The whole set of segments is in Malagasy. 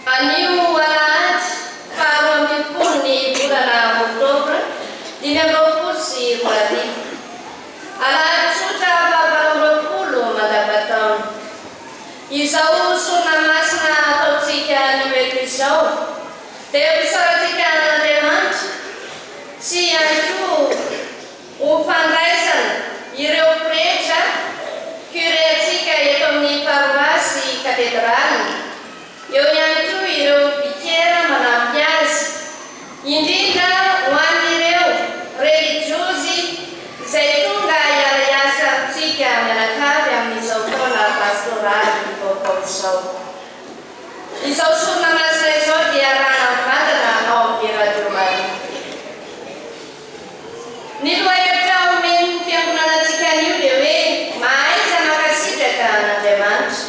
Anio alahady faharoa ambinifolo ny volana oktobra 2024. Alahady tsotra fahavalo-roapolo mandavan-taona. Izao sorona masina ataontsika noely izao dia mpisaorantsika an'Andriamanitra sy ihany koa ho fandraisana ireo pretra curéntsika eto amin'ny paroasy katedraly. Eo ihany koa ireo bikera manampy azy, indrindra ho an'ireo religiosy izay tonga hiara-hiasa amintsika mianakavy amin'izao taona pastoraly vaovao izao. Izao sorona masina izao dia raha mivantana ao amin'ny Radio Maria. Ny lohahevitra omeny fiangonana antsika anio dia hoe mahaiza makasitraka an'Andriamanitra.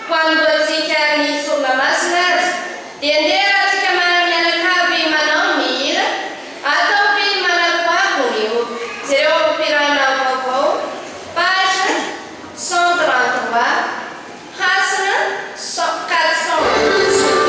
Ho anoantsika ny sorona masina azy dia ndera antsika mianakavy manao ny hira ataovy manakoako ny oby. Jereo ampirana vaovao page 133 hasina 412.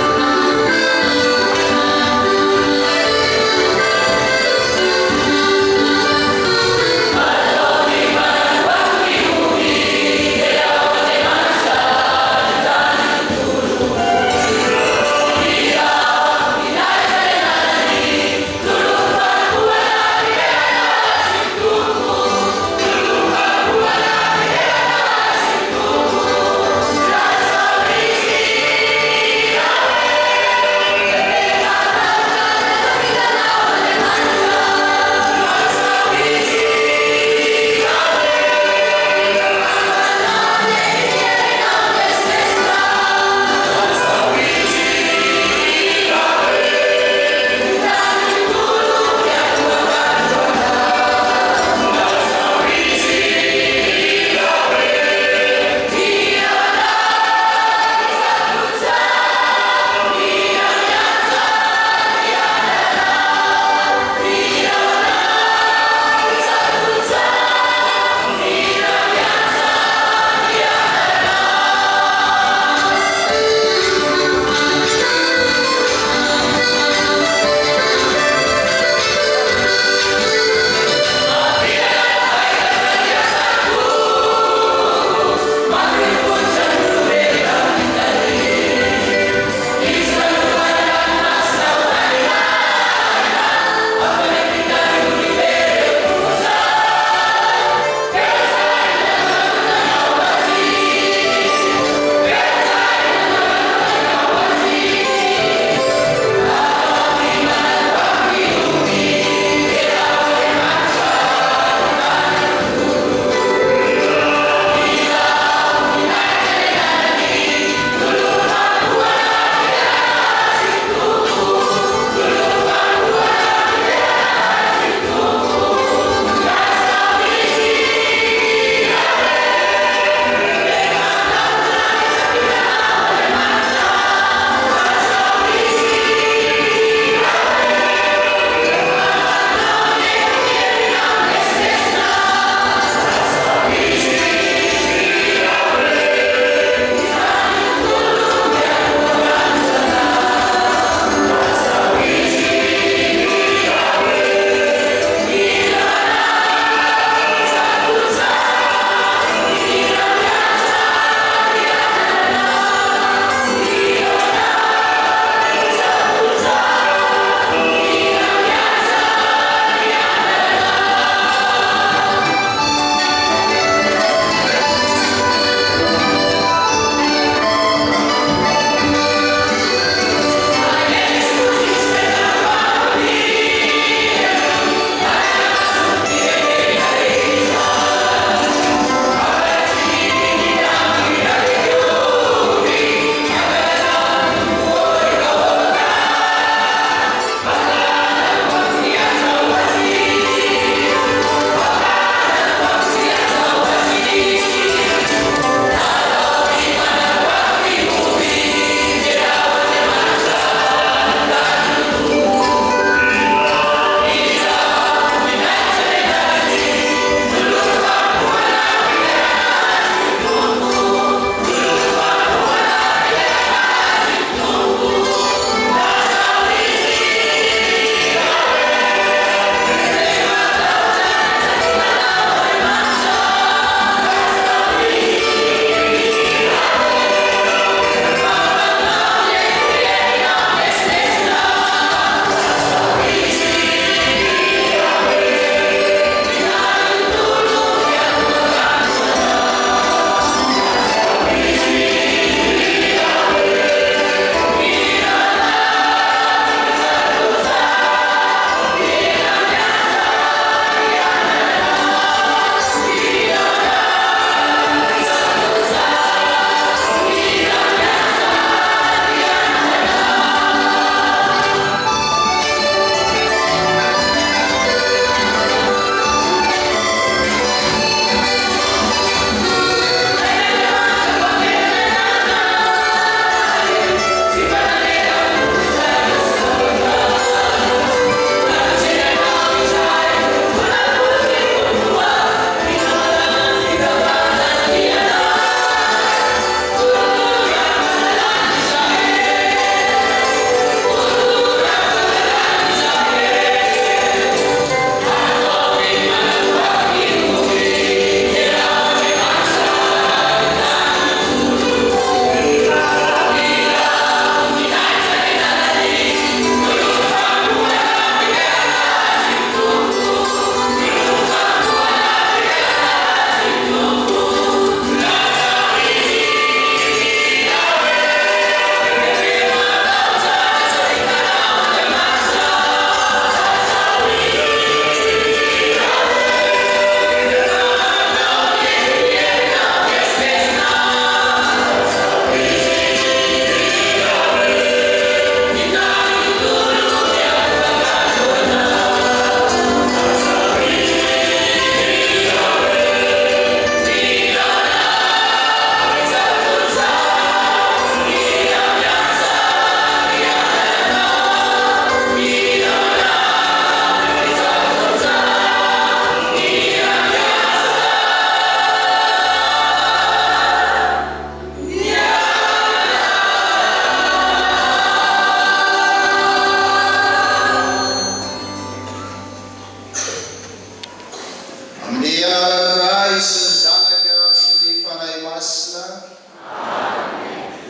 Amnia Christ zanaka sy fanay masina.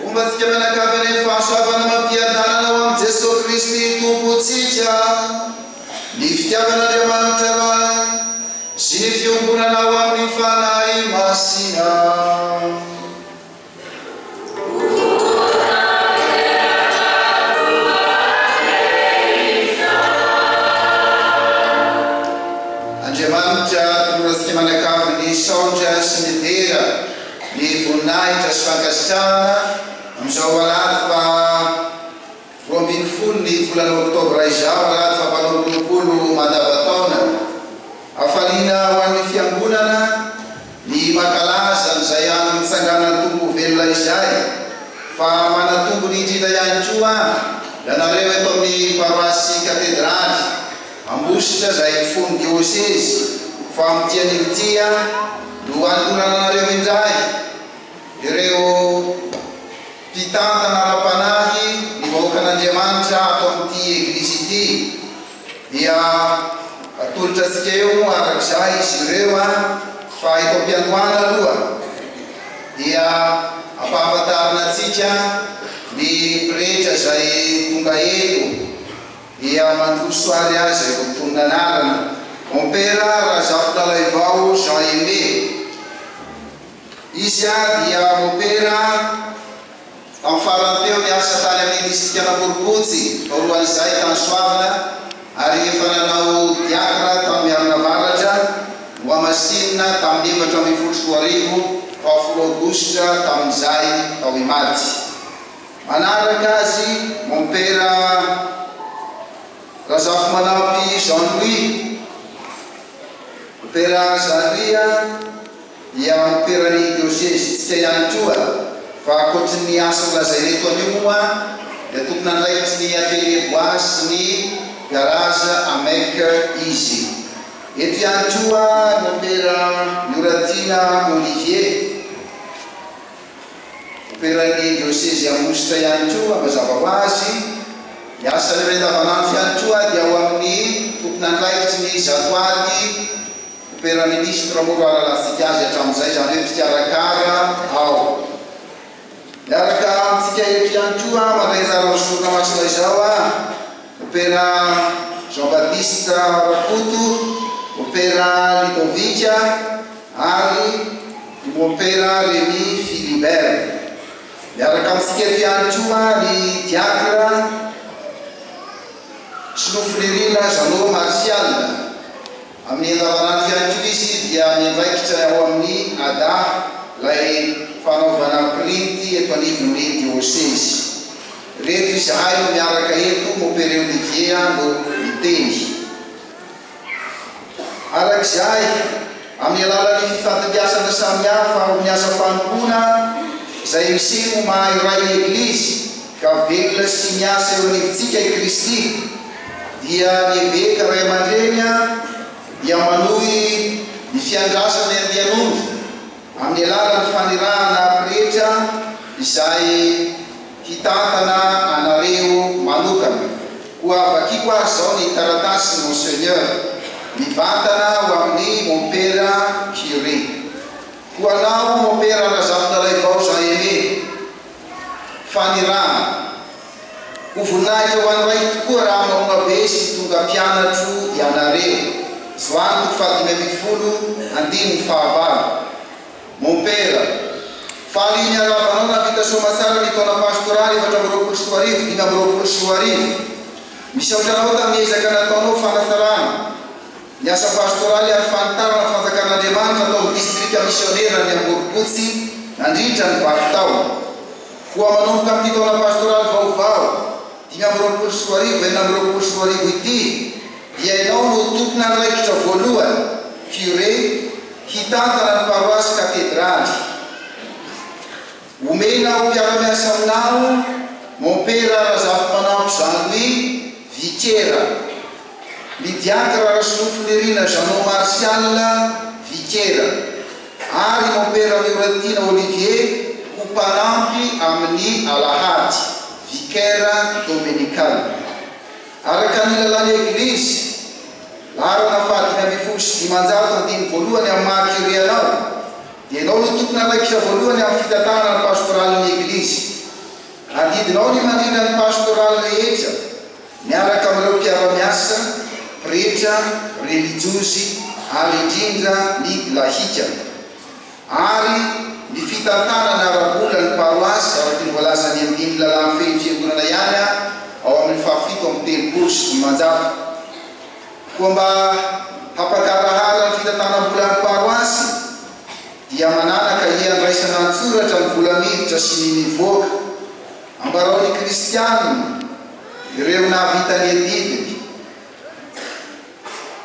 Omba tsika mianakavy fahasoavana mampiadanana ho amin'ny Jesosy Kristy tompontsika, ny fitiavan'Andriamanitra ray sy ny fiombonana ho amin'ny fanay masina. Andriamanitra manakavy ny saotra sy ny dera ny voninahitra sy fankasitrahana amin'izao alahady fa 20 ny volana Oktobra izao, alahady fa 20 mandavataona, afaliana ho an'ny fiangonana ny mankalaza izay any mitsanganany tombo velona izay, fa manatombony indrindra ihany koa ianareo eto amin'ny paroasy katedraly Ambositra izay fony dioseze fa amitian'io no anonana anareo indray ireo mpitantana ara-panahy ny vahoaka an'Andriamanitra ato amin'ity eglizy ity, dia atolotra antsika eo arak'izay izy ireo fa eto am-piangoana aloha dia ampahafantarina antsika ny pretra izay tonga eto dia mandroso ary azy ireo mponina anarana Mon père Razaf Dalaivao Jean Aimé. Izy dia mon père en faranteo ny asa tany amin'ny distrikta Borokotsy toroan'izay tany soavana ary efa nanao diakra tamin'ny Arinavaratra ho amasinina tamin'ny 7 Aogositra tamin'izay tao imaty. Manaraka azy mon père Razaf Manampy Jean-Louis Pera Zaria dia pera ni diocese tsika ihany koa fa ankoatry ny asa lazay reto anio moa dia tokony andraikitry ny atelier bois sy ny garage avec izy. Eto ihany koa no pera Mioratina Olivier pera ny diocese Ambositra ihany koa mazava ho azy ny asa lehibe andavanandro ihany koa dia ho amin'ny tokony andraikitry ny zatoaty Pera ministra moro aralasika azy hatramin'izay izany hoe mpikarakara ao. Miaraka amintsika eto ihany koa mandray anjara hosorona masina izao pera Jean-Baptiste Rapoto, pera Lidovica ary pera Rémy Philibert. Miaraka amintsika eto ihany koa ny diakra sy nofinirina Jeannot Martial. Amin'ny andavanandro ihany koa izy dia miandraikitra ao amin'ny ada lay fanaovana printy eto anivon'ny diocese. Reto izahay no miaraka eto mon père Olivier no miteny. Arak'izay amin'ny alalan'ny fifantokiasana samihafa amin'ny asa mpanompoana izay misimo maha-iray ny eglizy ka velona sy miasa eo anivontsika i Kristy dia ny eveka ray aman-dreny dia manohy ny fiandrasana andian'ondro amin'ny alalan'ny fanirahana pretra izay hitantana anareo manokana. Koa avakiko azy zao ny taratasy Monseigneur mivantana ho amin'ny mon père curé. Koa anao mon père Razaf Dalaivao Jean Aimé fanirahana ho voninahitra ho an'ny ray tokoa raha mamoa be sy tonga mpianatro ianareo. Zoanto fadimy andiny fahavalo. Mon père, faly ny arabanao navita somatsara ny taona pastoraly 7 misaotranao tamin'ny ezaka nataonao fanasarana ny asa pastoraly ary fanitarana fanjakan'Andriamanitra atao distrikta missionnaire ny Amborokotsy nandritra ny vakitao. Koa manomboka amin'ny taona pastoraly vaovao 5 ity dia ianao no tokony andraikitra voalohany curé hitantana ny paroasy katedraly. Omena ho mpiara-miasa aminao mon père Razaf Manampy Jean-Louis Viquera, ny diakra Rasinofinirina Jeannot Martial Viquera ary mon père Mioratina Olivier ho mpanampy amin'ny alahady vicaire dominical. Araka ny lalàny eglizy ary nafadiny amin'ny fosy dimanjato andiny voalohany amin'ny mahakirianao dia ianao no tokony araikitra voalohany amin'ny fitantanana ny pastoraly eglizy. Adidinao ny manina ny pastoraly rehetra miaraka amin'ireo mpiara-miasa, pretra, religiosy ary indrindra ny lahika. Ary ny fitantanana arabola ny paroasy araky ny voalazany amin'ny lalàna feno fiangonana ihany ao amin'ny fahafito amin'ny telopolo sy dimanjato. Koa mba hampakarahara ny fitantanam-bola ny paroasy dia mananaka iandraisana antsoratra ny vola miditra sy ny mivoaka ambarao ny kristianina ireo nahavitany adidiny.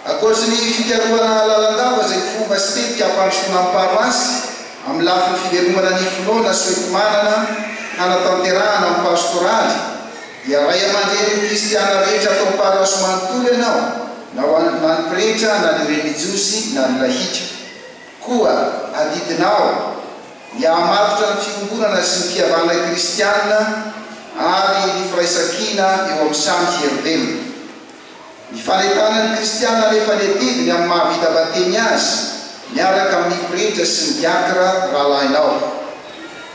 Akoatrany fikaroana lalandava zay fomba sy tetika hampandrosoana amin'ny paroasy amin'ny lafiny fiveromana ny finoana sy hoentomanana hanatanterahana amin'ny pastoraly dia ray aman-dreny ny kristiana rehetra atao paroasy manontolo ianao na ny pretra na ny religiosy na ny lahika. Koa adidinao hiamatotra ny fiangonana sy ny fihavana kristianina ary ny firaisakina eo amin'ny samy herovelona. Ny fanetana ny kristianina rehefa ny adidiny amin'ny mahavita bateny azy miaraka amin'ny pretra sy ny diakra rahalahinao,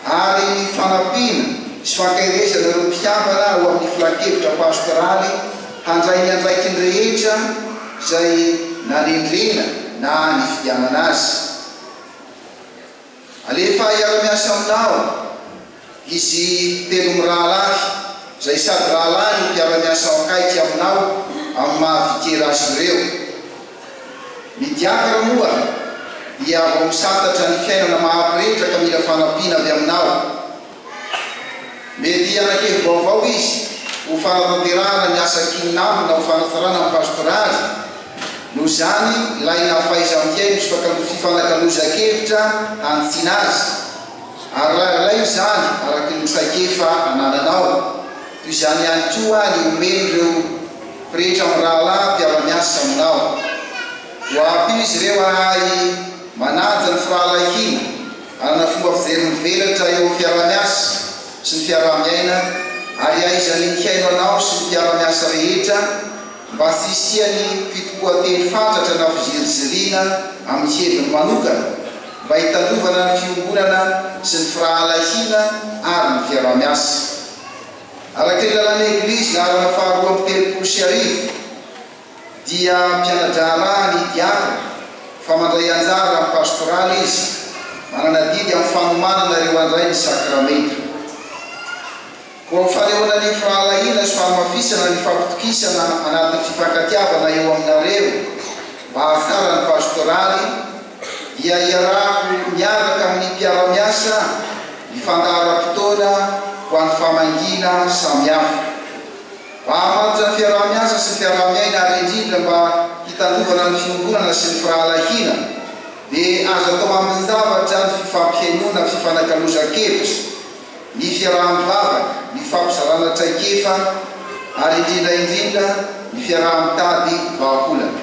ary ny fanampiana sy fankairezana ireo mpiambana ho amin'ny filakevitra pastoraly handray ny andraiky ny rehetra zay nanendrena na ny fidiamana azy. Alefa hiara-miasa aminao izy telo mirahalahy zay sady rahalahy no mpiara-miasa akaiky aminao amin'ny mahavikera azy ireo. Ny diakra moa dia vao misantatra ny fiainana mahampirehetra ka mila fanampiana avy aminao. Mety anakevy vaovao izy ho fanatanterahana ny asa kininamina na ho fanatarana amin'ny pastoraly. Noho zany ilaina fahaiza-miaino sy fifanakaloza-kevitra hanitsiana azy. Ary ilaina zany araky ny traikefa anananao. Toy izany ihany koa ny omeny ireo pretra amin'ny rahalahy mpiara-miasa aminao. Ho ampy izy ireo ahay mananja ny firahalahina anana fomba fijery mivelatra eo amin'ny fiara-miasa sy ny fiara-miaina, ary ahaizany ny haino anao sy ny mpiara-miasa rehetra mba tsy hisiany fitokoanteny fantratra na fizirizirina amin'ny heviny manokana mba hitandrovana ny fiangonana sy ny firahalahina ary ny fiara-miasa. Araky ny lalàna eglizy narana faharoa amin'ny telopolo sy arivo dia mpianadrara ny diakra fa mandray anjara amin'ny pastoraly izy, manana didy amin'ny fanomanana ireo andray ny sakramenta. Koa fanehoana ny firahalahina sy fahamafisana ny fampitokisana anatin'ny fifankatiavana eo aminareo mba ahafara ny pastoraly dia iarahako miaraka amin'ny mpiara-miasa ny fandaharam-potoana ho an'ny famangina samihafa. Mba hamanitra ny fiaraha-miasa sy ny fiaraha-miaina ary indrindra mba hitandrovana ny fiangonana sy ny firahalahina dia azo atao amin'ny zavatra ny fifampihainoana ny fifanakaloza-kevitra, ny fiaraha-mivavaka, ny fampizarana traikefa ary indrindra ny fiaraha-mitady vahaolana.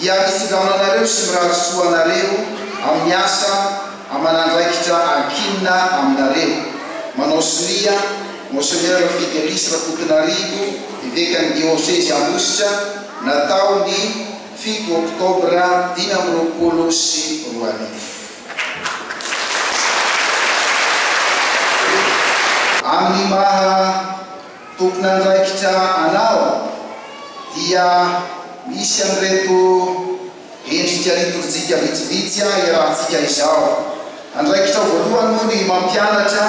Dia misigaonanareo sy mirahasoanareo amin'ny asa amanandraikitra ankinina aminareo. Manao solia Monseigneur Fidelis Rakotonarivo, évêque ny diocèse Ambositra, natao ny 7 oktobra 2024. Amin'ny maha tompon'andraikitra anao dia misy amin'reto endrika liturjika vitsivitsy iarahantsika izao. Andraikitra voalohany moa ny mampianatra,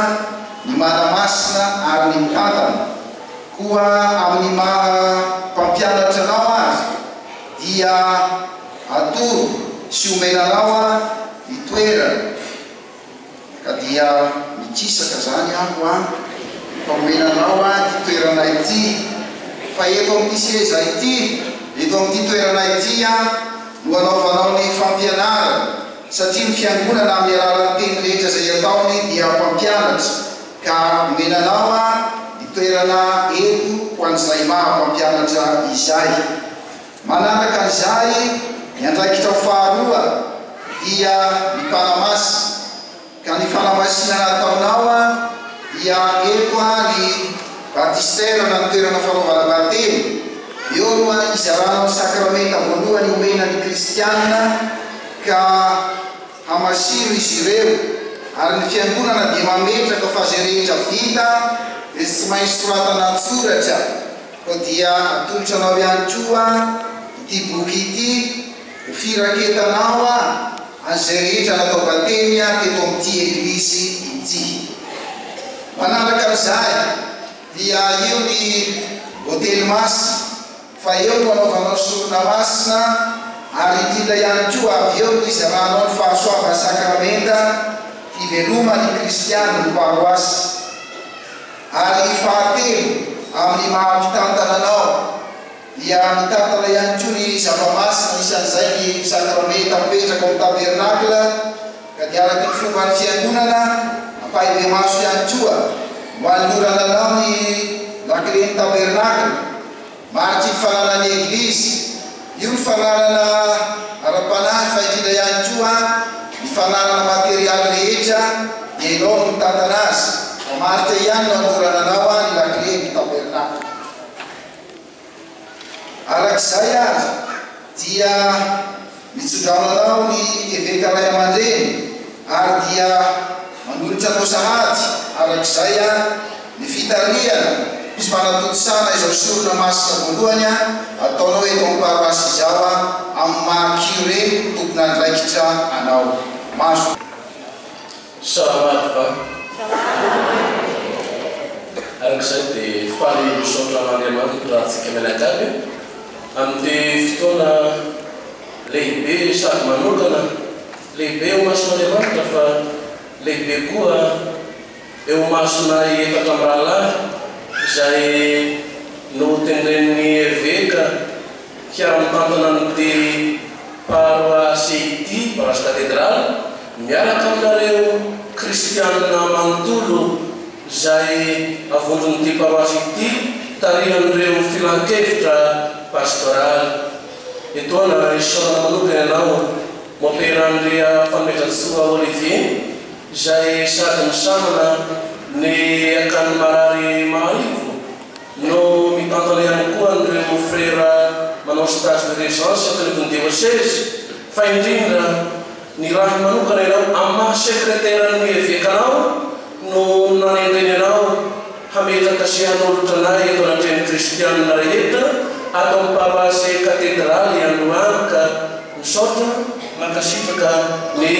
ny manamasina ary ny mitantana. Koa amin'ny maha mpampianatra anao azy dia atoro sy omenanao ny toerana ka dia mikisaka zany aho fa omenanao ty toerana ity fa eto amin'ity seza ity, eto amin'ity toerana ity no anaovanao ny fampianarana, satria ny fiangonana amin'ny alalan'ny teny rehetra zay ataony dia mpampianatra ka omenanao ny toerana eto ho an'izay maha mpampianatra izay. Manaraka an'izay ny andraikitra faharoa dia ny mpanamasi, ka ny fanamasina nataonao dia eto ny batistera na ny toerana fanaovana batemy eo no izaranao sakramenta voalohany omenany kristianina ka hamasiro izy ireo ary ny fiangonana dia mametraka fa zay rehetra vita dia tsy maintsy soratana antsoratra fa dia atolotra anao ihany koa ity boky ity ho firaketanao an'izay rehetra natao batemy teto amin'ity eglizy ity. Manaraka an'izay dia io ny hôtely masina fa eo no anaovanao sorona masina ary indrindra ihany koa avy eo no izaranao ny fahasoavana sakramenta hivelomany kristiany ny paroasy. Ary fahatelo amin'ny mahampitantana anao dia mitantana ihany koa ny zava-masina isan'izay ny sakramenta mipetraka amin'ny tabernakla ka dia araky ny fomban'ny fiangonana ampahibe maso ihany koa ho anolorana anao ny laklen'ny tabernakla mariky ny fananany eglizy. Io ny fananana ara-panahy fa indrindra ihany koa ny fananana materialy rehetra dia ianao no mitantana azy fa marika ihany no anolorana anao ny laklen'ny tabernakla. Arak'izay azy dia mitsodraonanao ny eveka ray aman-dreny ary dia manolotra anao sahady. Arak'izay ny fitariana misy manatotosana izao sorona masina voalohany ataonao eto amin'ny paroasy izao amin'ny maha-curé tompona andraikitra anao. Maso salamat va arak'izay dia faly misaotran'Andriamanitra raha tsika mianakavy amin'ny fotoana lehibe sady manokana lehibe eo mason'Andriamanitra fa lehibe koa eo masonay efatra amin'ny rahalahy izay no tenen'ny eveka hiara-mitantana amin'ity paroasy ity paroasy katedraly miaraka aminareo kristianina manontolo izay avondron'ity paroasy ity tarihan'ireo filan-kevitra pastoraly. Etoana isaorana manokana ianao moperan'ria fanomezantsoa Olivier izay sady misamana ny akany marary mahaivo no mitantana ihany koa an'ireo frera manao stage de régence akanivony diocèse fa indrindra ny raha manokana ianao amin'ny maha-sekreteran'ny evekanao no nanendreny anao hametraka sy hanolotra anay eto anatreny kristianina rehetra ato amin'ny paroasy katedraly Androany ka misaotra mankasitraka ny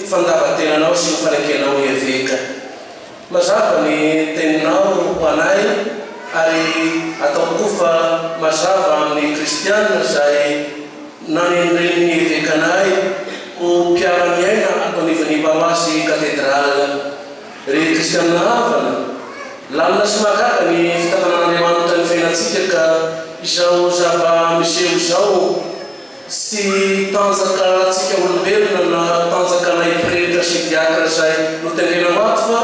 fandavatenanao sy ny fanenkenao ny eveka. Mazava ny teninao ho anay ary ataoko koa fa mazava amin'ny kristianina izay nanendreny ny evekanay ho mpiara-miaina ato anivon'ny paroasy katedraly. Ry kristianina havana lalina sy mahagaga ny fitantanan'Andriamanitra ny fiainantsika ka izao zava-miseho izao sy tanjaka antsika olombelona na tanjaka nay pretra sy diakra izay no tendrena maty fa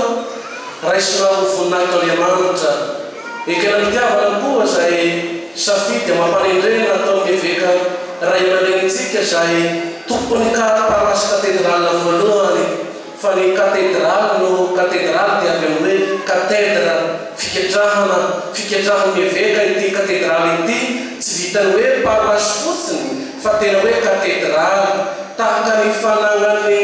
raisinao voninahitra Andriamanitra. Ekena mitiavana koa izay safidy mampanendrena atao amin'ny eveka ray aman-drenitsika izay tompony paroasy katedraly voalohany fa ny katedraly no katedraly dia avy amin'ny hoe katedra fiketrahan'ny eveka ity katedraly ity tsy vitany hoe paroasy fotsiny fa tena hoe katedraly tahaka ny fanangan'ny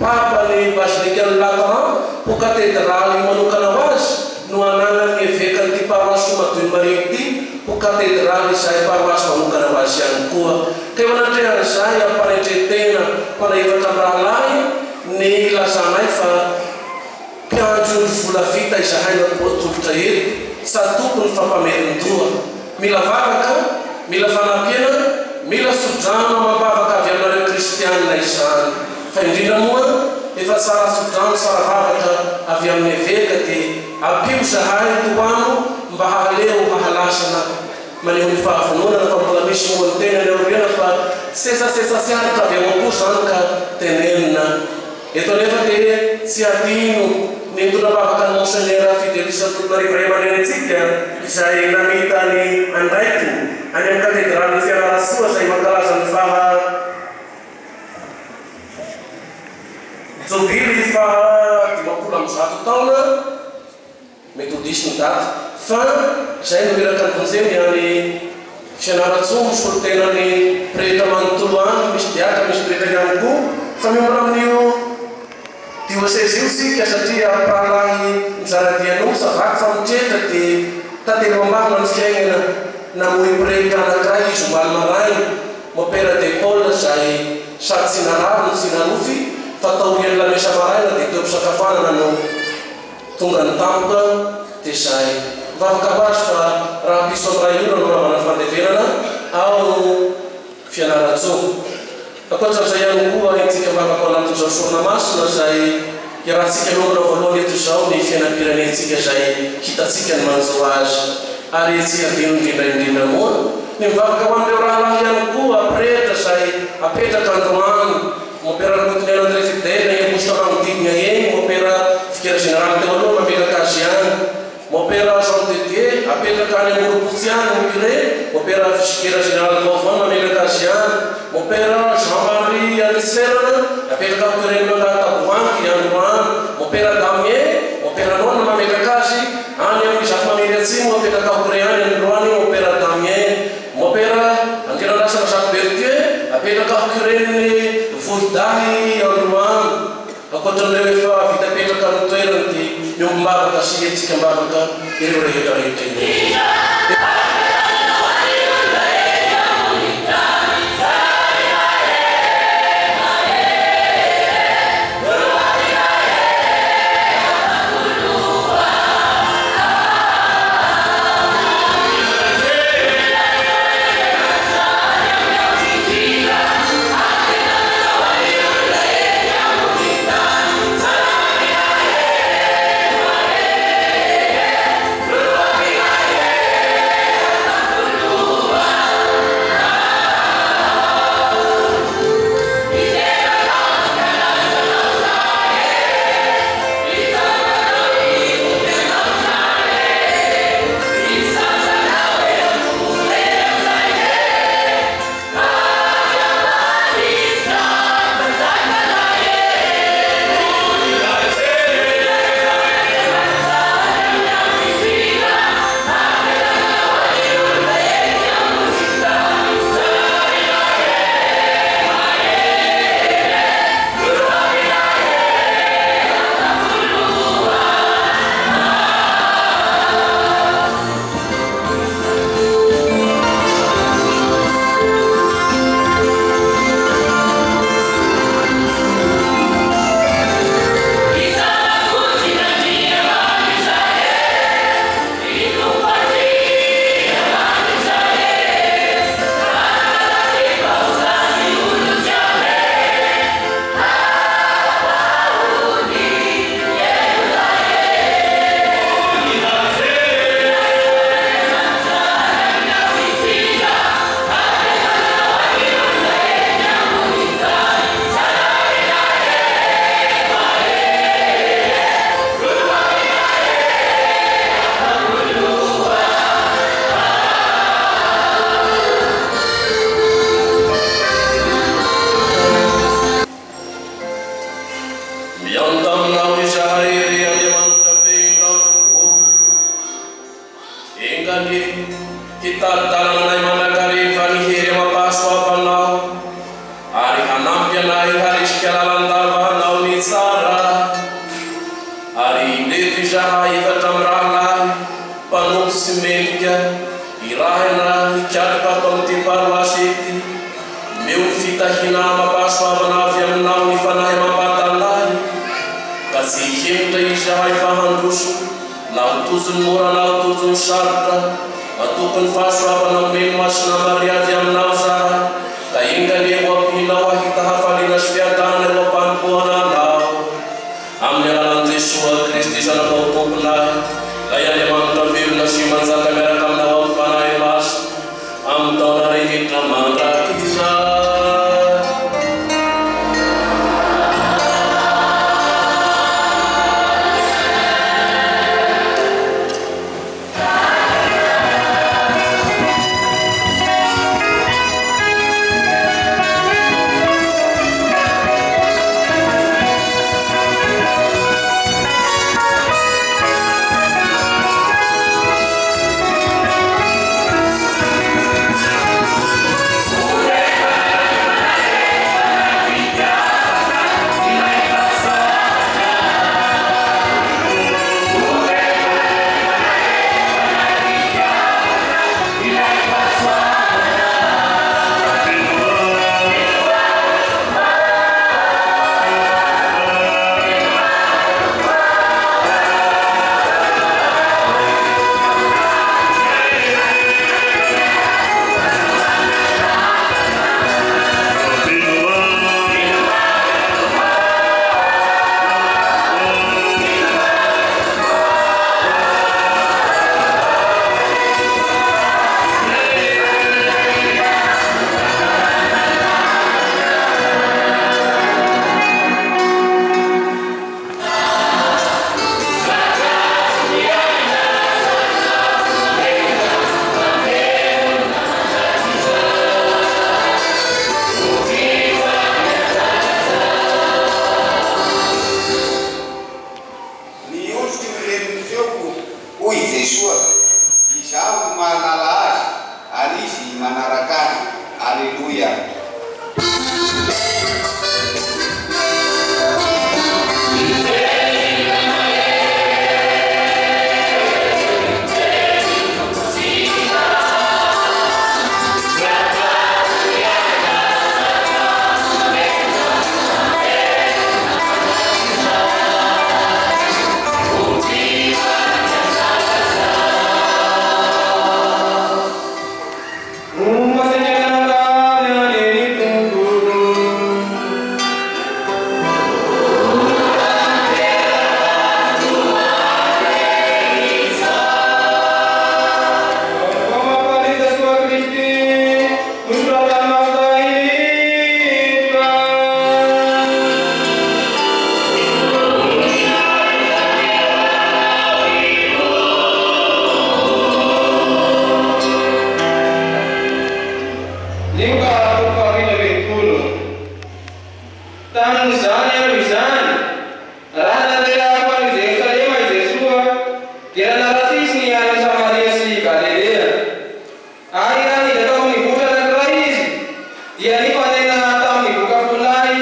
papany basilikan'ny Lateran ho katedraly manokana ho azy no anangan'ny eveka n'ity paroasy Madio Maria ity ho katedraly izay paroasy manokana ho azy ihany koa. Ka eo anatrehan'izay ampanetretena mpanahevatra amin'ny rahalahy ny lazanay fa mpiandro ny vola vita izahay natolotra eto sady tompony fampamerindroa mila vavaka mila fanampiana mila sodrano mambavaka avy aminareo kristianina izany fa indrindra moa efa tsara sodrano tsara vavaka avy amin'ny eveka dia ampio zahay toano mba hahaleo hahalasana maneho ny fahavononana fa mbola misy moany tena ny aoriana fa sesasesa siaraka avy amam-po zany ka tenenina. Eto anefa dia tsy adino ny mitondra-bavaka ny monseigneur Fidelisa Antananarivo Ray aman-drenitsika izay namita ny andraikiny any amin'ny katedraly Fianarantsoa izay mankalaza ny jobily fa 50 taona metodisme daty fa izay no miraka ny vonjeny any fianaratsoa misy tenany preta manontolo any misy diaka misy preta ihany koa fa miomana amin'io diocèse io sika satria mpahalahy mizaradianao savaky fa mitreta dia tantely mambahana ny fiainana namoy preta anankiray izy ombany maray mopera de Paul zay sady tsy narary sy nanofy fa taoriany lamesa maraina dia toepisakafanana no tonga ny tampoka dia zay mivavaka azy fa raha piso amiray io no ravana fandevenana ao fianaratsoa akoatran'izay ihany koa itsika mivavaka ao anatin'izao sorona masina zay iarahantsika miomana voalohany eto izao ny fiainam-pirenentsika zay hitatsika ny manjo azy ary tsy adino indrindraindrindra moa ny mivavaka ho an'ireo rahalahy ihany koa prêtre zay apetraka androany mopera rotinel André Fidèle ny apostole magnodidina eny mopera fikera général teo aloha mametraka azy ihany mopera Jean de Dieu apetraka any amoropotsy any curé mopera fikera général vaovao mametraka azy ihany mopera Jean-Marie Alisferana apetraka curé Taboanky androany mopera Damien mopera nona mametraka azy any amin'ny Jacques Mamely Atsimo apetraka curé any androany mopera Damien mopera angelanasana Jacques Berthier apetraka curé ny Voidahy androany akoatran'ireo efa vita petraka ny toerany dia miombavaka sy etsika mbavaka ireo rehetrarehetra iny dia nifanena tamin'ny boka Folay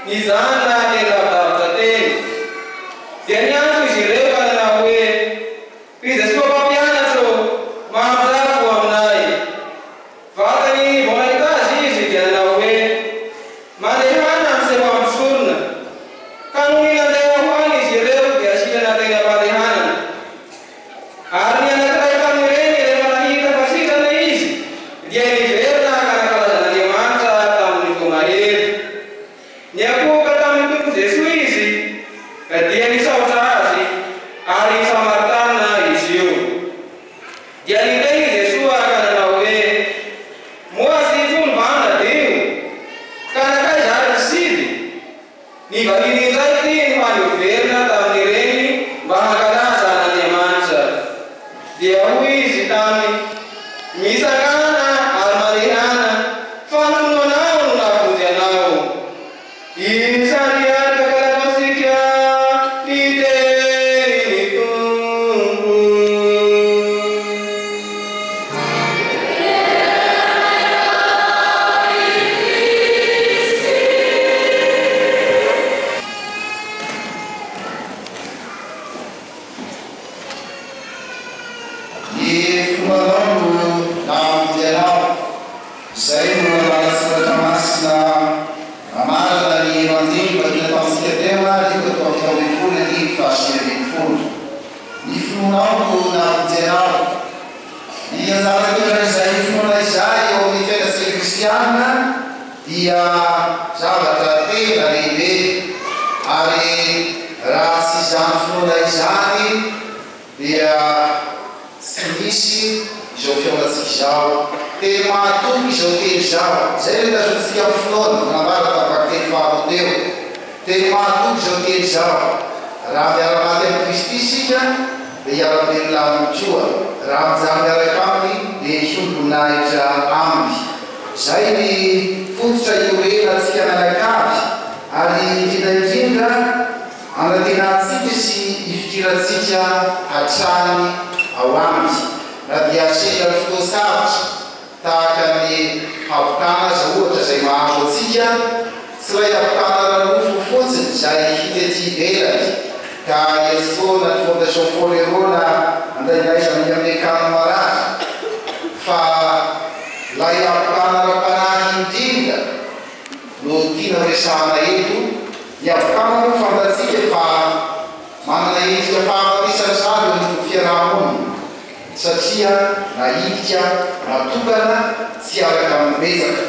ny zana tena-davitra teny. Dia niantso izy ireo ka nanao hoe: "Iza sy mpampianatro mampiafo aminay." Vatany vao nahita azy izy dia nanao hoe: "Mandehana amin'izay mampisorona." Ka no nandeha ho any izy ireo dia silana teny am-pandehanana. Ary ny anankiray tamin'ireny rehefa nahita fa sitrana izy dia niverina ka nankalazan'Andriamanitra tamin'ny voamahery. Niakohoka tamin'ny Tompo Jesoa izy dia nisaotra azy ary nisamartana izy io. Dia niteny Jesoa ka nanao hoe: "Moa sy fony vana dio ka nakaiza ary sidy?" Ny vahiny indray ty no hanioverina tamin'ireny mba hankalaza an'Andriamanitra. Dia hoy izy taminy: "Misakana ary mandehana, fa nonoanao no nahavonjy anao." Isany ary kankalamasika ny tenin'ny Tompo. Ny fombalao na amin'izay izay no manasaratra masina amarana ny manjeny bakina tamintsika tena rika tao amin'ny folo ny fahasiny folo. Ny finoanao na amin'izay ny anjara-toerana izay finoana izay eo amin'ny fiainantsika kristianina dia zavatra tena lehibe, ary raha tsy izany finoana izany dia tsy misy izao fiainantsika izao. Teny mahatoky izao teny izao. Zay le tazontsika amin'ny finoana nanambara tamin'ny teny faharoa teo. Teny mahatoky izao teny izao. Raha miara-maty amin'ny Kristy isika dia hiara-belona aminy koa. Raha mijanona miaraka aminy dia hiomboninahitra aminy. Zay ny fototra iorenantsika nanakavy, ary indrindra anatenantsika sy ifikirantsika hatrany ao aminy. Raha dia sendra fotoasarotra tahaka ny hampitana aza ohatra izay mahandro atsika, tsy raha hampitana ranofo fotsiny izay hita ety ivelany ka esoana ny fondation folerona andaindaizana ny amin'ny akano maratra, fa lay hampitana ra-panahy indrindra no tiana resahana eto. Ny hampitana no fantatsika fa manana endrika fahafatisana zany eo amin'ny fiarahamonina, satria nahidika natokana tsy araka amin'ny betsaka.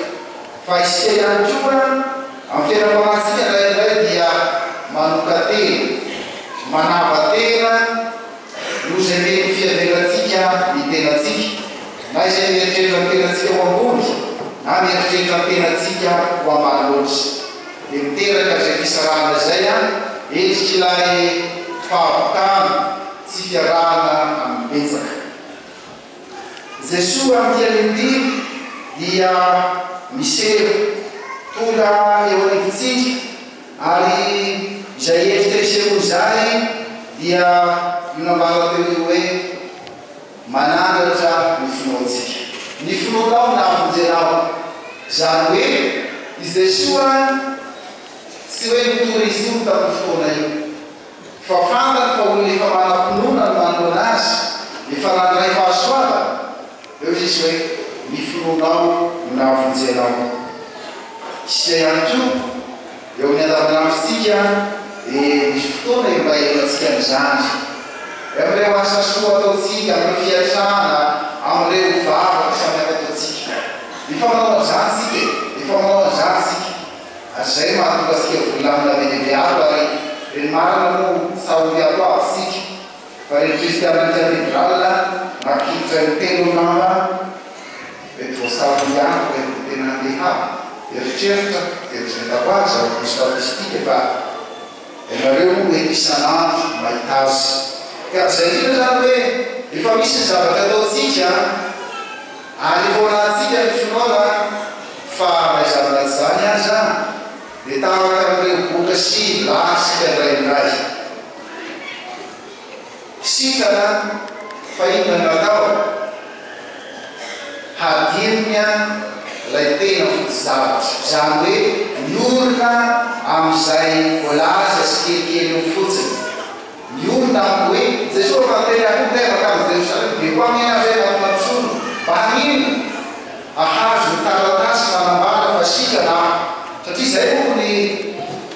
Fa isika ihany koa amin'ny fiainam-panatsika indraindray dia manoka tena, manava tena no izay mety fiavelantsika ny tenantsika, na izay mieritreritra ny tenantsika ho ambony na mieritreritra ny tenantsika ho ambany loatra. Dia miteraka izay fisarahana izay endriky ilay fahavokana tsy fiarahana amin'ny betsaka. Jesoa amin'ity an'ity dia miseho tonga eo anivontsika, ary izay endrika iseho izay dia io nambara teo hoe manandratra ny finoantsika. Ny finoanao na avonjenao, zany hoe i Jesoa tsy hoe nitory izy io tamin'ny fotoana io, fa fantany fa olona efa manam-pinoana no manoloana azy, efa nandray fahasoavana. Eo izy hoe ny finoanao no nahavonjenao. Sia ihany koa eo amin'ny andavanandrotsika dia misy fotoana eo mba elantsika amin'izany. Amin'ireo asa soa ataontsika, amin'ny fiatrana, amin'ireo vavaka samy hafa ataontsika. Efa manao an'izany sika, efa manao an'izany sika. Azay mahatonga asika volamina be lehibe aro, ary reny marina no saoly alo avy sika. Fa reny kristianina katedrala makiditra ny telo namba mety voasavy ihany mety tena andeha eritreritra eritreretavaza ny statistika fa ianareo no mety isanandro mahita azy. Ka zay indrindra zany hoe efa misy ny zavatra ataontsika ary voanantsika ny finoana, fa maizavana tsy zany azy zany dia tahaka amin'ireo boka sy lasika indraindray. Sikana fa inona natao? Hadinina ilay tena fotozavatry zany hoe miorona amin'izay voalaza sy kelikely fotsiny miorona hoe jesosy fa tena mitevaka amin'ny Jerusalema be koa mena zay anatin'ampsono banino ahazo ny taratasy manambara fa sikana satria zay mokony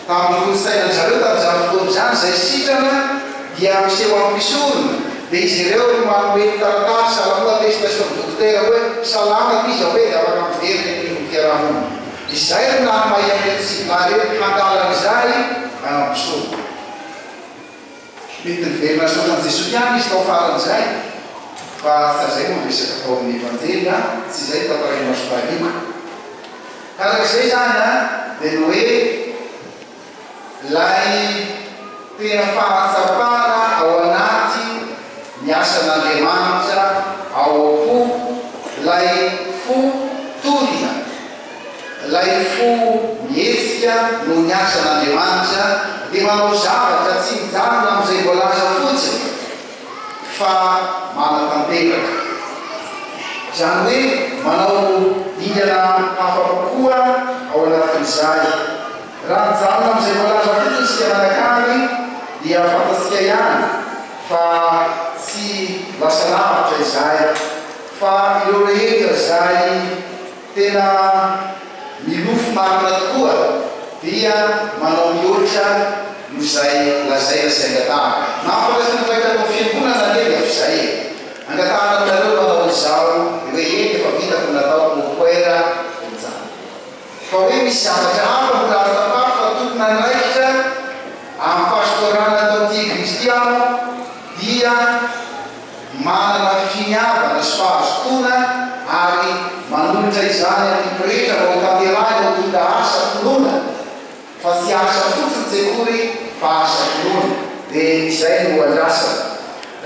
tamin'ny kolontsaina zareo tamin'izany fotoana zany zay sitrana dia miseho ampisorona dia izy ireo manome taratasy alamoa attestation dokotera hoe salama izy hoe dia afaka miverina ny fiarahamonina izay no namahay amin'ny signare handalan'izay ampisorona mety niverina soana Jesosy ihany izy tao faran'izay fa tsy zay moa resaka tao amin'ny evanjely tsy zay tataray masobarina karak'izay zany dia ny hoe lay tena fahatsapana ao anaty ny asan'Andriamanitra ao ko lay fo torina lay fo mietsika no ny asan'Andriamanitra dia manao zavatra tsy mijanona amin'izay voalaza fotsiny fa manatanteraka zany hoe manao dingana hafakokoa ao anatin'izay raha mijanona amin'izay voalaza fotsiny sy ananakany dia fantatsika ihany fa tsy lasa lavitra izay fa ireo rehetra zay tena milofo marina tokoa dia manao mihoatra nozay lazay angatahana nafalasana faita atao fiangonana le dia fizay angatahana nareo manao izao hoe eny efa vitako natao koera zany fa hoe misy zavatra hafa molaratapako fa tokony anraikitra amin'ny pastorana taoty kristiano dia manana finiavana sy fahazotoana ary manolotra izany amin'ny rehetra vao tanterahny ao tonga asa finoana fa tsy asa fotsiny tsekory fa asa finoana dia izay no andrasana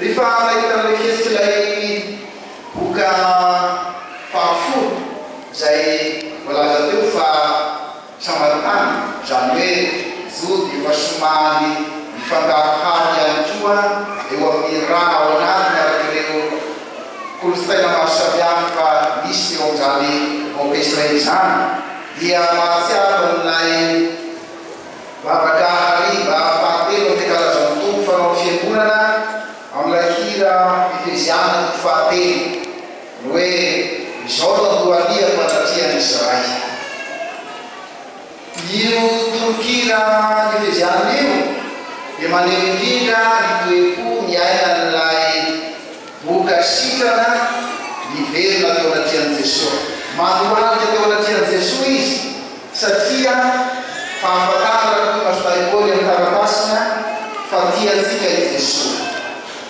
rehefa nahitan'ilay fihetsiky ilay boka fahafolo zay voalaza teo fa samaritana zany hoe jody efa somary mifangarohary ihany koa eo amin'ny raha ao anatiny arak'ireo kolontsaina maro samihafa fa misy eo amin'izany vahoaka Israely zany dia mahatsiaro amin'ilay vavaka hariva fahatelo amin'ny karazany tompo fanao fiangonana amin'ilay hira Efeziana fahatelo no hoe izao no andohaliako antatrian'Israely io tokira Efeziana io dia maneho indrindra ny toe-po ny ainan'ilay boka sitrana niverina teo anatrian'i Jesosy mandohalika teo anatrian'i Jesosy izy satria fahafantarana toy maso baiboly amin'ny taratasina fa tiatsika i Jesosy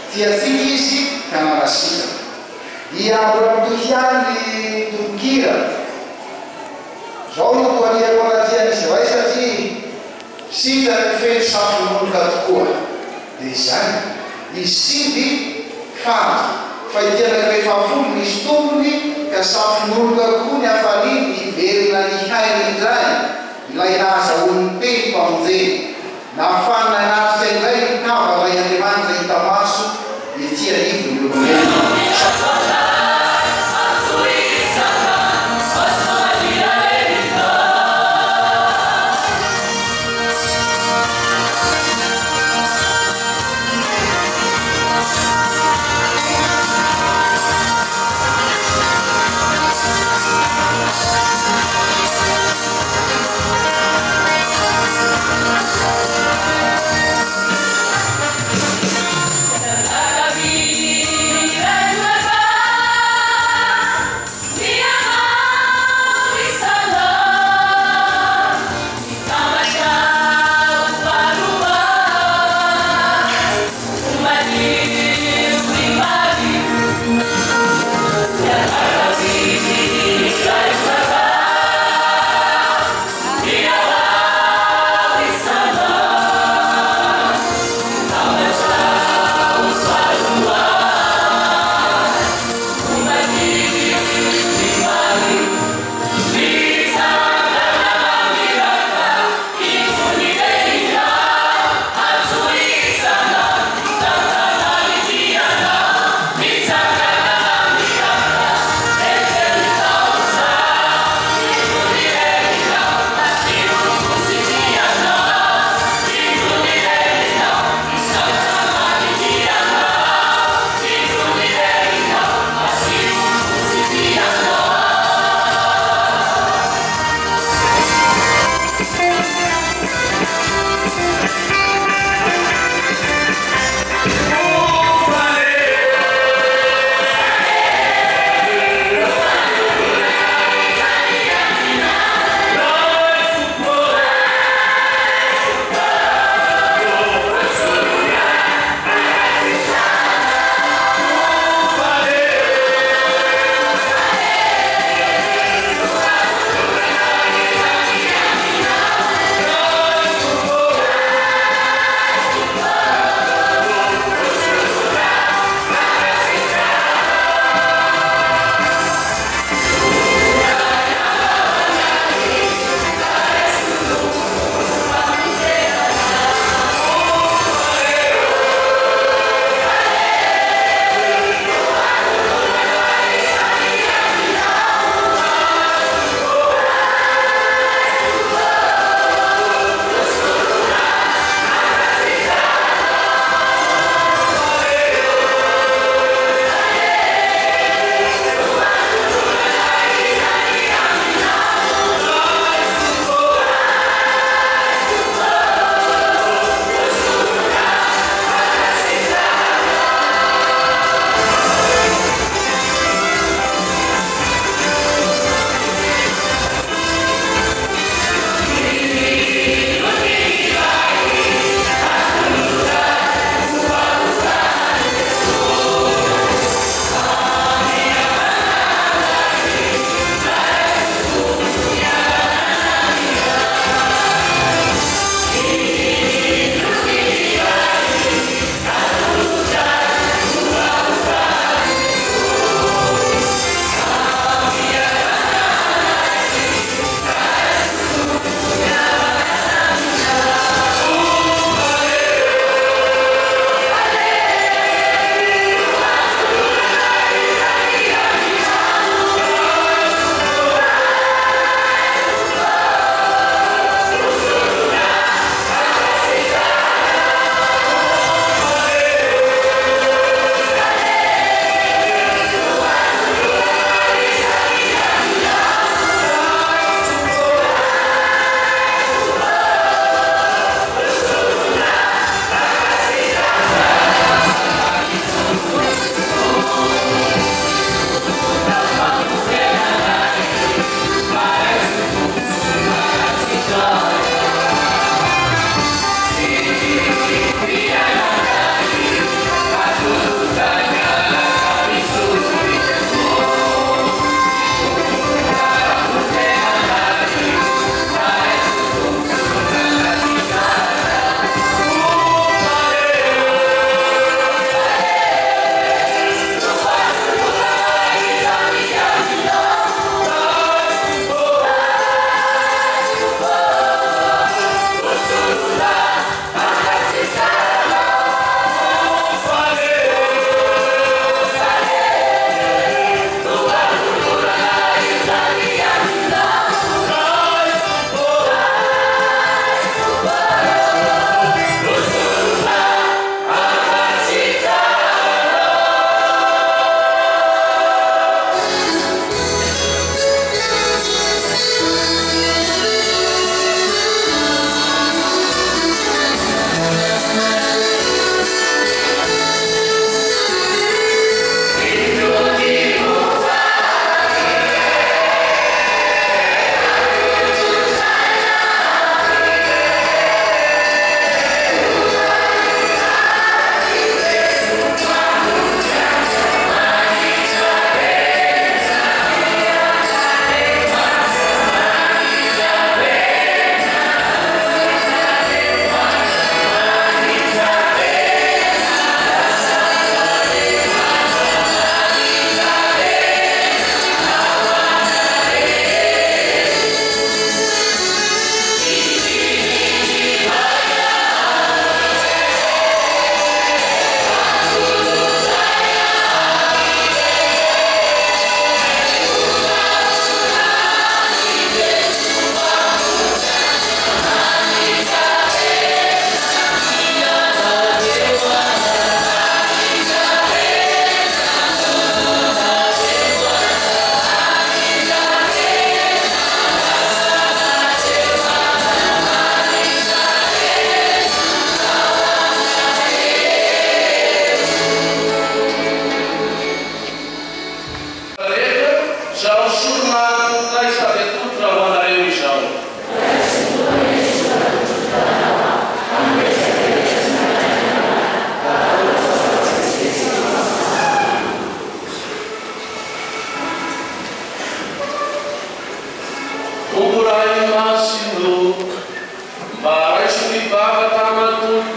tiatsika izy ka nanasika dia mbola mitohiany tokira zao no toaliako anatrian'izy vai satria sita feno safinoloka tokoa dia izany izy sivy fanty fa itianaka fafolo misy tombony ka safinoloka koa ny afaliny iverina ny hainy indray ilay nahazahoany teny mpamonjeny na afana anaritra indray kava lay Andriamanitra hita maso itia livony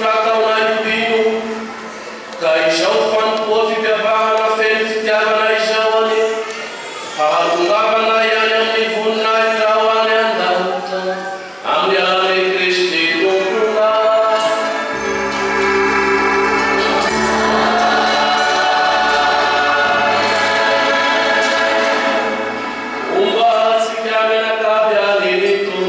traka unaibinu kaisha ufantua vipyavana feni fitiavana ishawane hahatungavana yani amnivuna itawane andauta amyane Kristi tunguna umba sikyame na kabya nilituku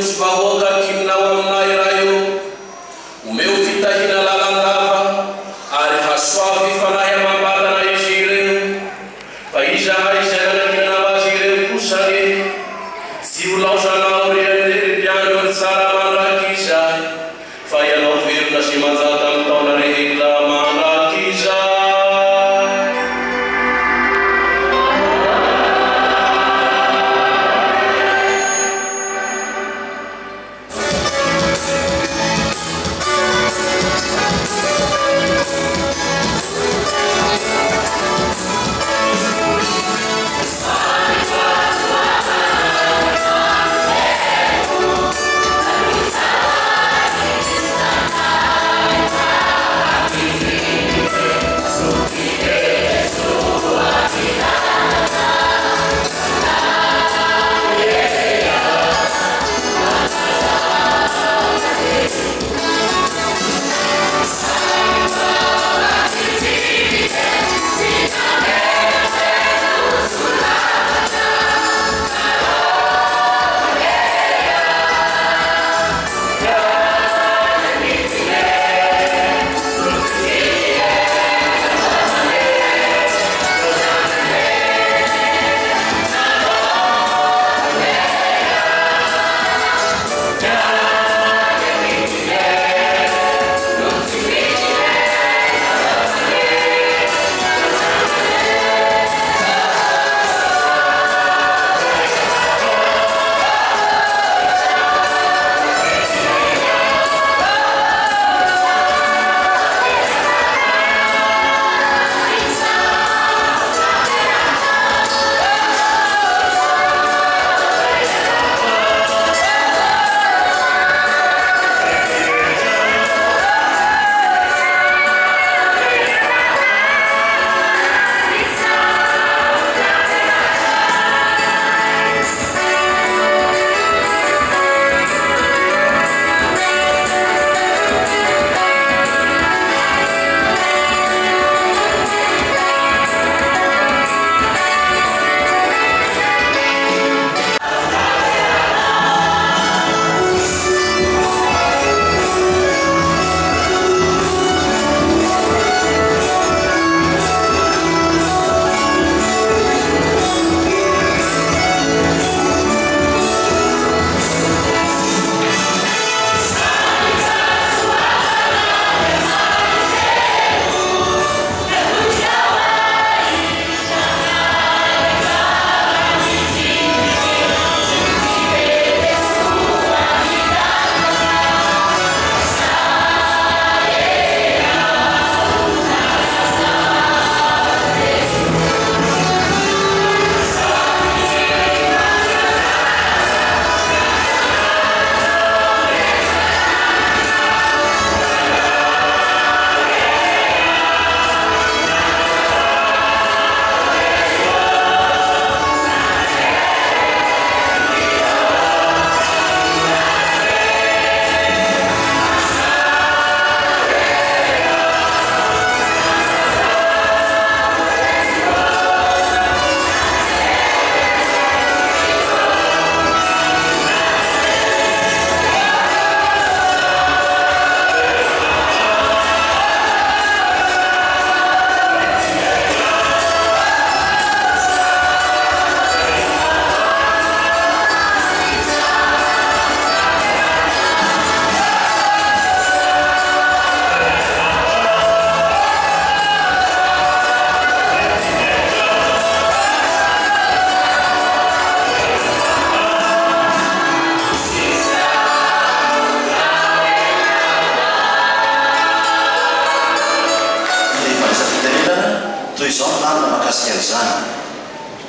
msibahoka kimna wa mnairayo umeufita hina lalangava ari haswa vifana ya mabada na ishire faisha haisha na kina na wazire kusare si ulauza na oriente piano sara marakisha faya na ufir na shimazata mtauna rehila marakisha.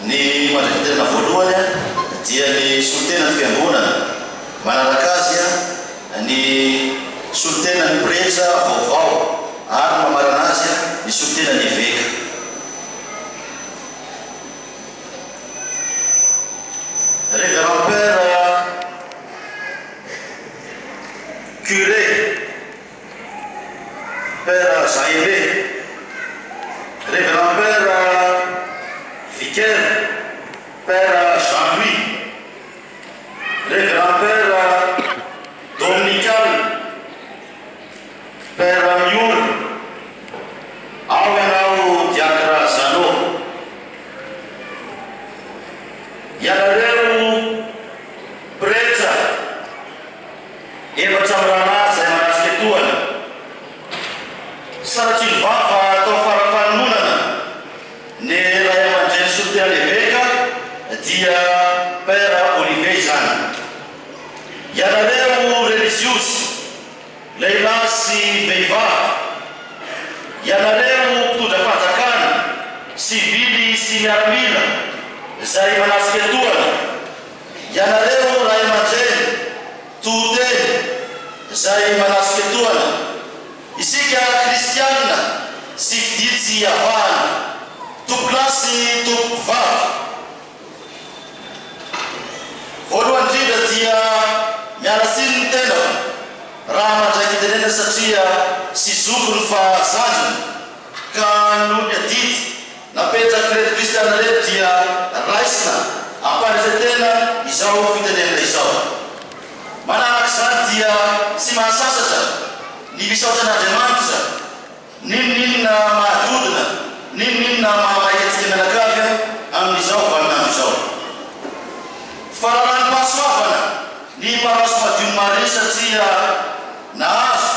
Ni mwanakitenda voalohany dia ny solitena ny fiangonana. Manaraka azy ny solitena ny presa vaovao ary mamarana azy ny solitena ny évêque. Révérend Père curé, Père Jean-Aimé, Révérend Père vicaire, Père Jean-Louis, Révérend Père efatra am'rahanazy zay manasika etoana saratry ny vava atao farafamonana ny ray aman-dreny soltena leveka dia père Olivier izany. Ianareo religiosy lehilahy sy vehivavy, ianareo mpitondra fanjakana sivily sy miaramila zay manasika etoana, ianareo ray aman-dreny toteny zay manasika etoana, isika kristianina sy fididy sy avahana, tompo-klasy tompo-vavy. Voalohany indrindra dia mialasiny ny tena raha mandray fitenena satria sy zokony fa zanjony ka no ny adidy napetraky reto kristiana reto dia raisina ampanizay tena izao fitenenana izao. Manaraka zany dia sy mahasasatra ny misaotran'Andriamanitra ninonina mahadodina ninonina mahamaikatsika mianakavy amin'izao vaninandro izao. Fararany pasoavana ny paroasy Madio Maria satria nahazo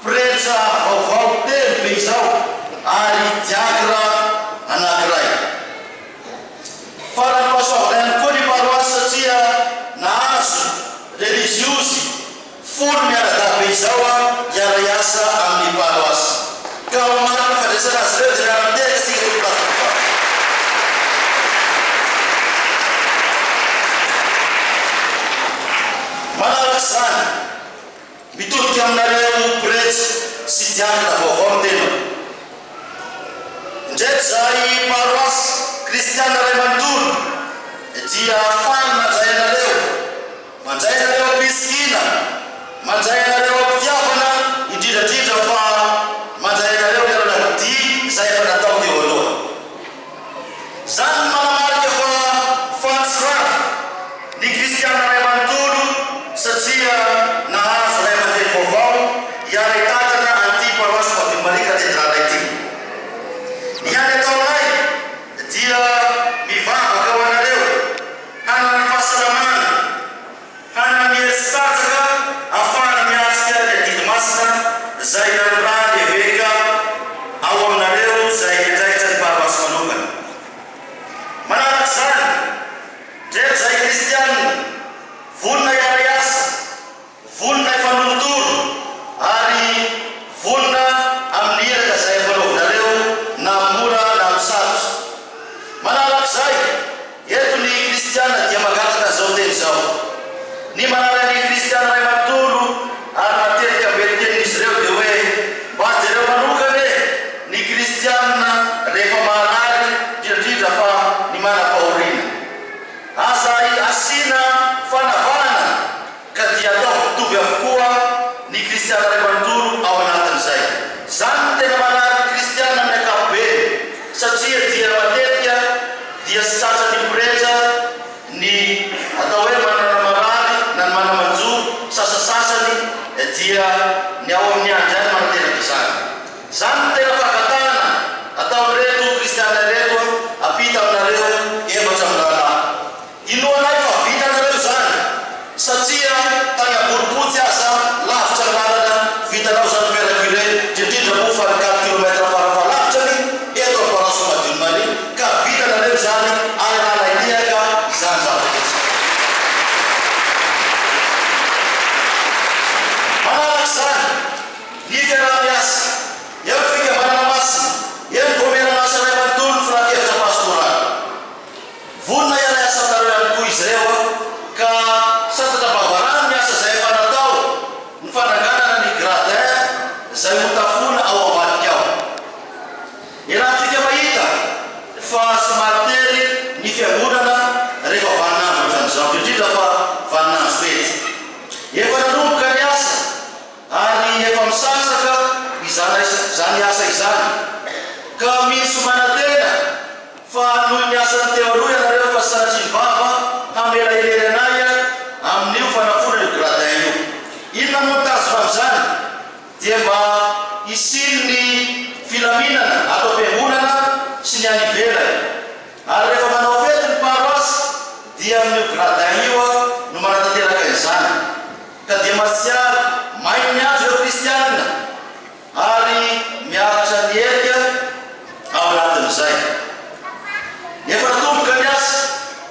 pretra vaovao telo be izao ary diakra anankiray. Fararany pasoavana ihany koa ny paroasy satria nahazo religiosy folo miaradabe izao iara iasa amin'ny paroasy. Ka marina fandresana azy reo dia miara-miteka sika olonakofa. Manaraka zany mitodika aminareo pretra sy diakra vaovao ny tena. Ndreto zay paroasy kristiana ray manontolo dia fany mandray anareo, mandray anareo ampisikina, mandray anareo ampitiavana, indrindrandrindra fa mandray anareo miaranavidi zay efa natao teo aloha. Zany manamarika fa fahatsirana ny kristiana ray manontolo satria nahazo ray aman-dreny vaovao iara tatana an'ity paroasy Madio Maria katedrala ity. Ny any ataonay dia mivavaka ho anareo hanana fahasalamana, hanana mieritsipatsaka ahafahana miatsika ny adidy masina zay nanora leveka ao aminareo zay andraikitra ny paroasy manokana. Manaraka zany ndreto zay kristianina vonona iara iasa, vonona ifanolotoro ary vonona amin'ny iraka zay fanaovinareo na mora na misarotra. Manaraka zay eto ny kristiana dia magataka zao teny zao. Ny manara ny kristiana ray manontolo ary matetika ambelitenin'izy ireo dia hoe mba jereo manokany ny kristiana rehefa mahalary indrindrandrindra fa ny manam-pahoriana. Aza asina fanavana ka dia atao mitovy avokoa ny kristiana ray manontolo ao anatin'izay. Zany no tena manary kristiana amin'ny ankapobeny satria dia matetika dia sy tratra ny pretra ny atao hoe manana marary na ny manamanjo sasasasany dia ny ao amin'ny andro any manateraka izany. Zany no tena fahagatana ataon'ireto kristiana reto apita aminareo efatra am'rahalahy. Inoanay fa vita anareo zany satria tany amboripotsy aza lavitra ny lalana vitanao zany peracule indrindra moa fa 4 kilometre farafalavitrany eto amin'ny paroasy Madio Maria ka vita anareo zany ary lalainiaka izany zavatsy. Manaraka zany ny fiarah-miasa eo fikambanana masina eo ny voameran'asa ray manontolo firakevitra pastoraly. Vonona iara iasa aminareo ihany koa izy reo ka satatra bavarany ny asa zay efa natao ny fananganana ny gradin zay hotafona ao ambadika ao. Iarahantsika mahita fa somartely ny fiangonana rehefa vaninandro zany zao indrindra fa vaninandro fety. Efa nanomboka ny asa ary efa misasaka izany asa izany ka misy manatena fa noho ny asany teo aloha ianareo fa saratry ny vava hamela ilery anay amin'io fanafona io gradin io. Inona moa tazo amin'izany dia mba isiny ny filaminana atao am-piangonana sy ny any ivelany. Ary rehefa manao fety ny paroasy dia amin'io gradin io no manatanteraka izany ka dia dia masiary mahay miazo ireo kristianina ary miaritra ny erika ao anatin'izay. Efa natomboka ny asa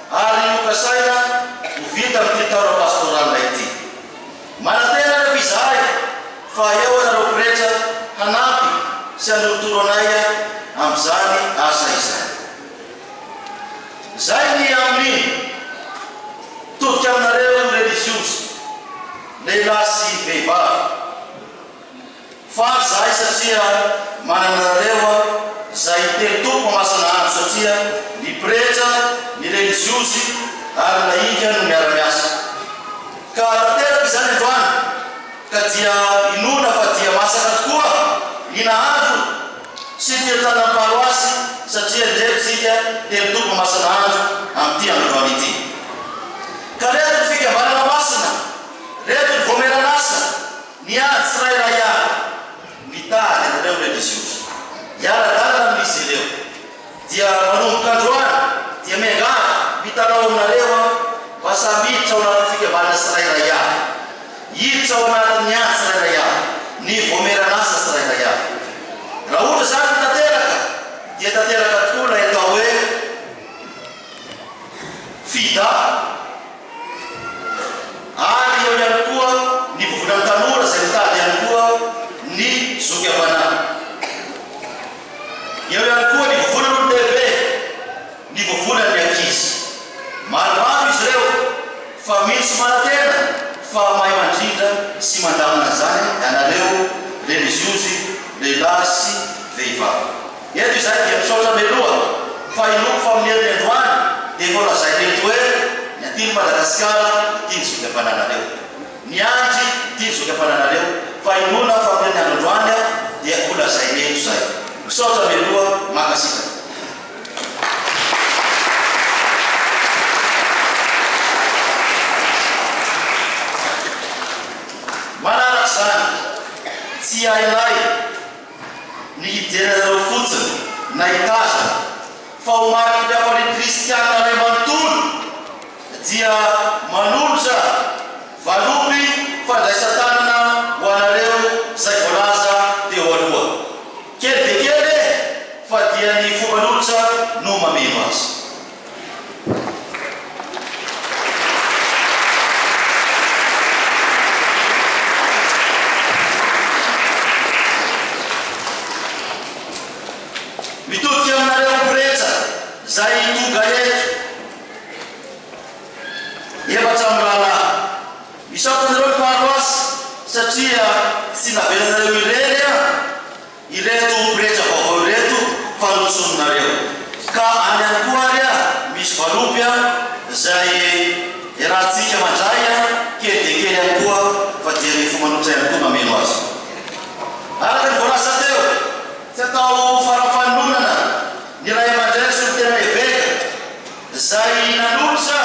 ary okasaina ho vita amin'ity taona pastoralina ity. Manantena rehefa izahay fa eo anareo pretra hanampy sy hanorotoro anay amin'izany asa izany. Zay ny amin'ny todika aminareo religiosy lehilahy sy vehivavy. Faly zahay satria mananareo zay telo tompo masana andro satria ny pretra, ny religiosy ary laika no miara-miasa. Ka tanteraka izany androany ka dia inona fa dia masaka tokoa inahandro sy tiatana paroasy satria ndrepisika telo tompo masana andro amin'ity androany ity. Ka reto ny fikambanana masina, reto ny vomeran'asa, ny ady tsirairay avy mitaly anareo religiosy. Iara-dalana misy ireo dia manomboka androany dia miangavy mitanao aminareo mba samiditra ao anatin'ny fikambanana tsirairay avy, hiditra ao anatin'ny ady tsirairay avy, ny vomeran'asa tsirairay avy. Raha ohatra zany tanteraka dia tanteraka tokoa ilay atao hoe fida. Ary eo ihany koa ny vovolan'ny tanora zay mitady ihany koa ny zoky am-panahy. Eo ihany koa ny vovolan'olon-dehibe, ny vovolan'ny ankizy. Maromaro izy ireo fa misy manantena fa mahay mandrindra sy mandamina zany anareo religiosy lehilahy sy vehivavy. Eto izay dia misaotra meloha fa inoko fa amin'ny herin'ny androany dia efa lazay reto hoe ny antiny Madagasikara ity ny zoky am-pananareo, ny andry ity ny zoky am-pananareo, fa inona fa amin'ny herin'ny androany dia ho lazay reto zay. Misaotra meloha makasika. Manaraka zany tsy hainay ny hijerenareo fotsiny na hitazana fa homaky ny hafan'ny kristianina ray manontolo dia manolotra valopy fandraisan-tanana ho anareo zay voalaza teo aloha. Kely de kely fa dia ny fombanolotra no mameno azy. Mitodika aminareo pretra zay tonga eto efatra amin'ny rahalahy. Misaotanareo ny paroasy satria tsy navelanareo ireto pretra vaovao ireto fanolotsononareo. Ka any ihany koa ary misy valopy zay iarahantsika mandray kely de kely ihany koa fa dia ny fomanotra ihany koa mameno azy. Araka ny voalaza teo tsy atao farafaninonana ny ray aman-dreny sy ny tena eveka zay nanolotra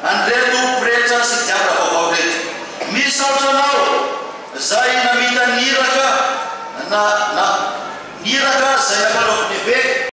an'ireto pretra sy diavina vaovao reto. Misaotra anao zay namita niraka niraka zay nampanaoviny eveka